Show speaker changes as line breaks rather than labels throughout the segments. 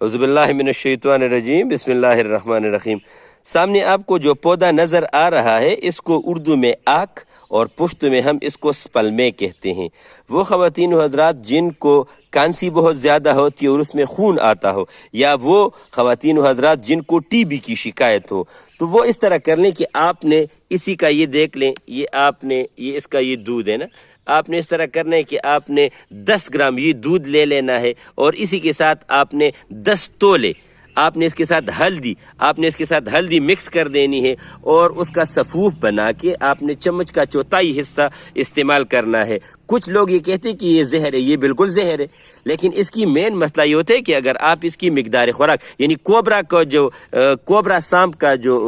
اعوذ باللہ من الشیطان الرجیم، بسم اللہ الرحمن الرحیم۔ سامنے آپ کو جو پودا نظر آ رہا ہے اس کو اردو میں آک اور پشتو میں ہم اس کو سپلمے کہتے ہیں۔ وہ خواتین و حضرات جن کو کانسی بہت زیادہ ہوتی ہے اور اس میں خون آتا ہو، یا وہ خواتین و حضرات جن کو ٹی بی کی شکایت ہو، تو وہ اس طرح کر لیں کہ آپ نے اسی کا یہ دیکھ لیں، یہ اس کا یہ دودھ ہے نا، آپ نے اس طرح کرنا ہے کہ آپ نے 10 گرام یہ دودھ لے لینا ہے، اور اسی کے ساتھ آپ نے 10 تولے آپ نے اس کے ساتھ ہلدی مکس کر دینی ہے، اور اس کا سفوف بنا کے آپ نے چمچ کا چوتھائی حصہ استعمال کرنا ہے۔ کچھ لوگ یہ کہتے ہیں کہ یہ زہر ہے، یہ بالکل زہر ہے، لیکن اس کی مین مسئلہ یہ ہوتا ہے کہ اگر آپ اس کی مقدار خوراک یعنی کوبرا سانپ کا جو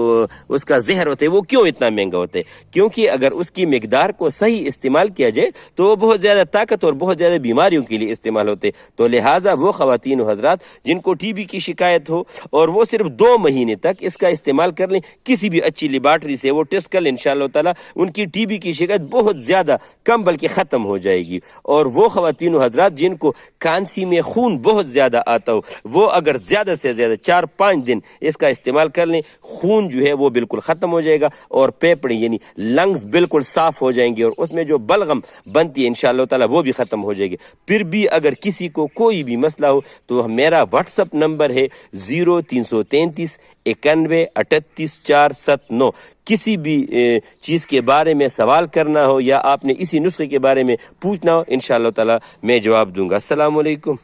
اس کا زہر ہوتا ہے وہ کیوں اتنا مہنگا ہوتا ہے؟ کیونکہ اگر اس کی مقدار کو صحیح استعمال کیا جائے تو وہ بہت زیادہ طاقت اور بہت زیادہ بیماریوں کے لیے استعمال ہوتے ہیں۔ تو لہٰذا وہ خواتین و حضرات جن کو ٹی بی کی شکایت ہو اور وہ صرف 2 مہینے تک اس کا استعمال کر لیں، کسی بھی اچھی لیبارٹری سے وہ ٹیسٹ کر لیں، انشاءاللہ تعالیٰ ان کی ٹی بی کی شکایت بہت زیادہ کم بلکہ ختم ہو جائے گی۔ اور وہ خواتین و حضرات جن کو کانسی میں خون بہت زیادہ آتا ہو، وہ اگر زیادہ سے زیادہ 4-5 دن اس کا استعمال کر لیں، خون جو ہے وہ بالکل ختم ہو جائے گا، اور پھیپھڑے یعنی لنگز بالکل صاف ہو جائیں گے، اور اس میں جو بلغم بنتی ہے انشاءاللہ تعالیٰ وہ بھی ختم ہو جائے گی۔ پھر بھی اگر کسی کو کوئی بھی مسئلہ ہو تو میرا واٹس اپ نمبر ہے 0333 91 38 479۔ کسی بھی چیز کے بارے میں سوال کرنا ہو یا آپ نے اسی نسخے کے بارے میں پوچھنا ہو، انشاءاللہ تعالیٰ میں جواب دوں گا۔ السلام علیکم۔